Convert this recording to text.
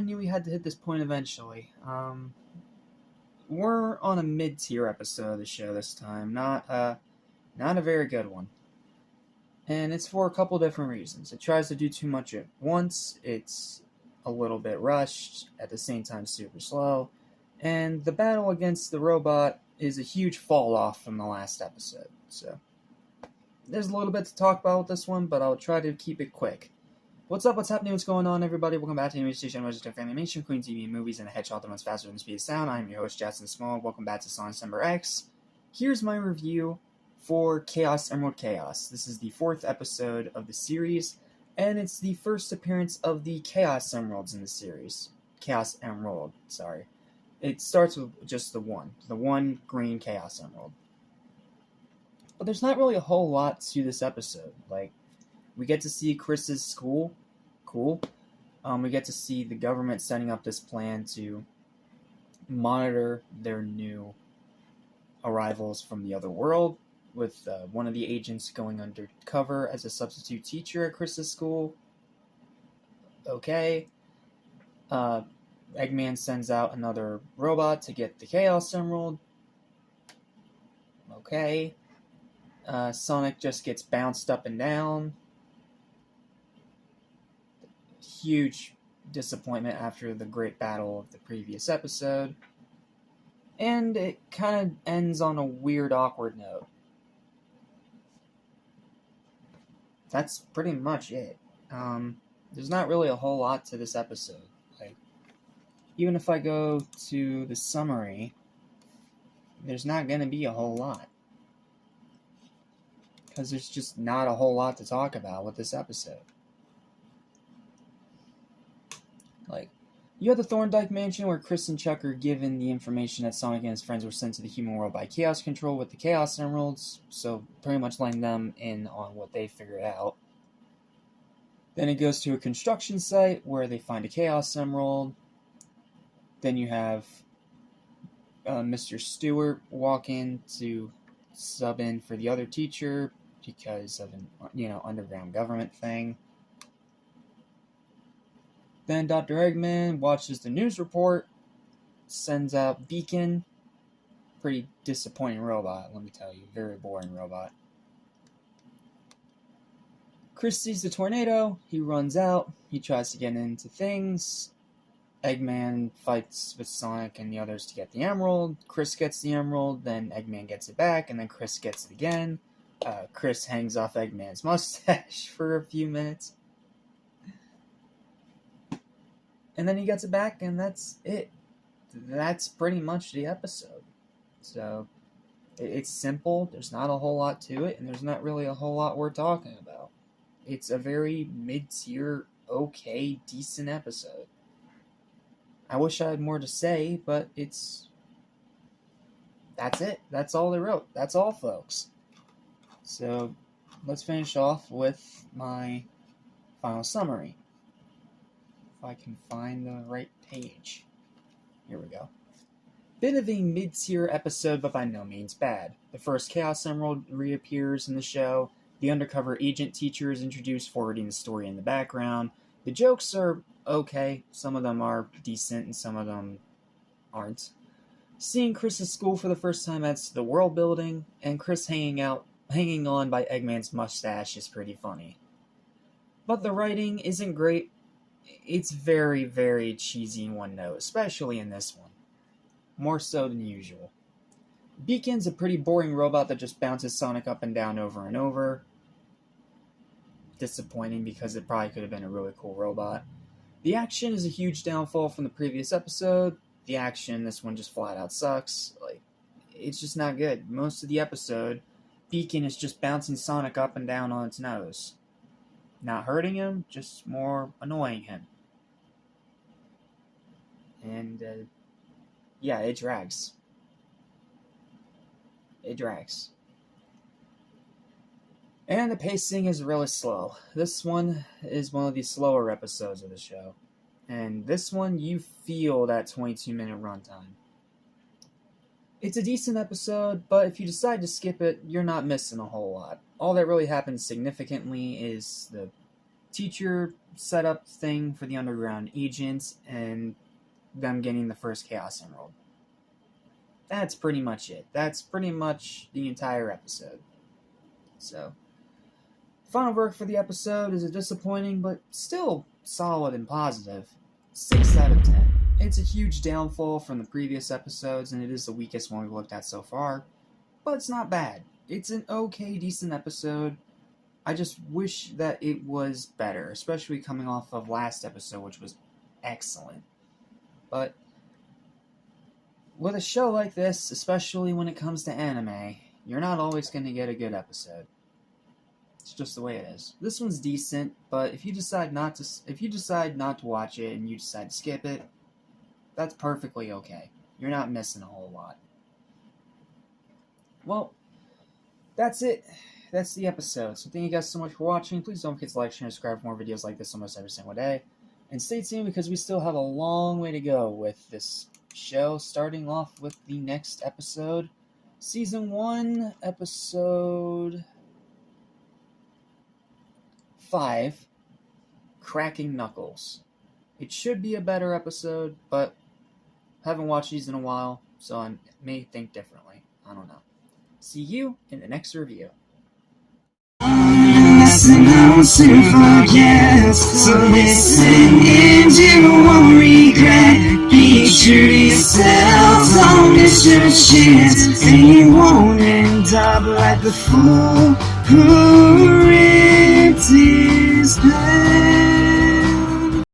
I knew we had to hit this point eventually. We're on a mid-tier episode of the show this time, not a very good one. And it's for a couple different reasons. It tries to do too much at once, it's a little bit rushed, at the same time super slow, and the battle against the robot is a huge fall off from the last episode. So, there's a little bit to talk about with this one, but I'll try to keep it quick. What's up, what's happening, what's going on, everybody? Welcome back to the Animation Station, Registered Family Animation, Queen TV, movies, and a hedgehog that runs faster than the speed of sound. I'm your host, Jackson Small. Welcome back to SoniCemberX. Here's my review for Chaos Emerald Chaos. This is the 4th episode of the series, and it's the first appearance of the Chaos Emeralds in the series. Chaos Emerald, sorry. It starts with just the one green Chaos Emerald. But there's not really a whole lot to this episode. Like, we get to see Chris's school. Cool. We get to see the government setting up this plan to monitor their new arrivals from the other world, with one of the agents going undercover as a substitute teacher at Chris's school. Okay. Eggman sends out another robot to get the Chaos Emerald. Okay. Sonic just gets bounced up and down. Huge disappointment after the great battle of the previous episode. And it kind of ends on a weird, awkward note. That's pretty much it. There's not really a whole lot to this episode. Like, even if I go to the summary, there's not going to be a whole lot. Because there's just not a whole lot to talk about with this episode. Like, you have the Thorndike Mansion where Chris and Chuck are given the information that Sonic and his friends were sent to the human world by Chaos Control with the Chaos Emeralds, so pretty much letting them in on what they figured out. Then it goes to a construction site where they find a Chaos Emerald. Then you have Mr. Stewart walk in to sub in for the other teacher because of an underground government thing. Then Dr. Eggman watches the news report, sends out Beacon. Pretty disappointing robot, let me tell you. Very boring robot. Chris sees the tornado. He runs out. He tries to get into things. Eggman fights with Sonic and the others to get the emerald. Chris gets the emerald, then Eggman gets it back, and then Chris gets it again. Chris hangs off Eggman's mustache for a few minutes. And then he gets it back, and that's it. That's pretty much the episode. So, it's simple, there's not a whole lot to it, and there's not really a whole lot we're talking about. It's a very mid-tier, okay, decent episode. I wish I had more to say, but that's it. That's all they wrote. That's all, folks. So, let's finish off with my final summary. If I can find the right page. Here we go. Bit of a mid-tier episode, but by no means bad. The first Chaos Emerald reappears in the show. The undercover agent teacher is introduced, forwarding the story in the background. The jokes are okay. Some of them are decent, and some of them aren't. Seeing Chris's school for the first time adds to the world building, and Chris hanging on by Eggman's mustache is pretty funny. But the writing isn't great. It's very, very cheesy in one note, especially in this one. More so than usual. Beacon's a pretty boring robot that just bounces Sonic up and down over and over. Disappointing because it probably could have been a really cool robot. The action is a huge downfall from the previous episode. The action, this one just flat out sucks. Like, it's just not good. Most of the episode, Beacon is just bouncing Sonic up and down on its nose. Not hurting him, just more annoying him. And, yeah, it drags. It drags. And the pacing is really slow. This one is one of the slower episodes of the show. And this one, you feel that 22-minute runtime. It's a decent episode, but if you decide to skip it, you're not missing a whole lot. All that really happens significantly is the teacher setup thing for the underground agents and them getting the first Chaos Emerald. That's pretty much it. That's pretty much the entire episode. So, final work for the episode is a disappointing but still solid and positive 6 out of 10. It's a huge downfall from the previous episodes, and it is the weakest one we've looked at so far, but it's not bad. It's an okay, decent episode. I just wish that it was better, especially coming off of last episode, which was excellent. But with a show like this, especially when it comes to anime, you're not always going to get a good episode. It's just the way it is. This one's decent, but if you decide not to watch it and you decide to skip it, that's perfectly okay. You're not missing a whole lot. Well, that's it. That's the episode. So thank you guys so much for watching. Please don't forget to like, share, and subscribe for more videos like this almost every single day. And stay tuned because we still have a long way to go with this show, starting off with the next episode. Season 1, Episode 5, Cracking Knuckles. It should be a better episode, but haven't watched these in a while, so I may think differently. I don't know. See you in the next review. Listen, I want to forget. So listen and you won't regret. Be true to yourself, don't miss your chance. And you won't end up like the fool who ripped his pants.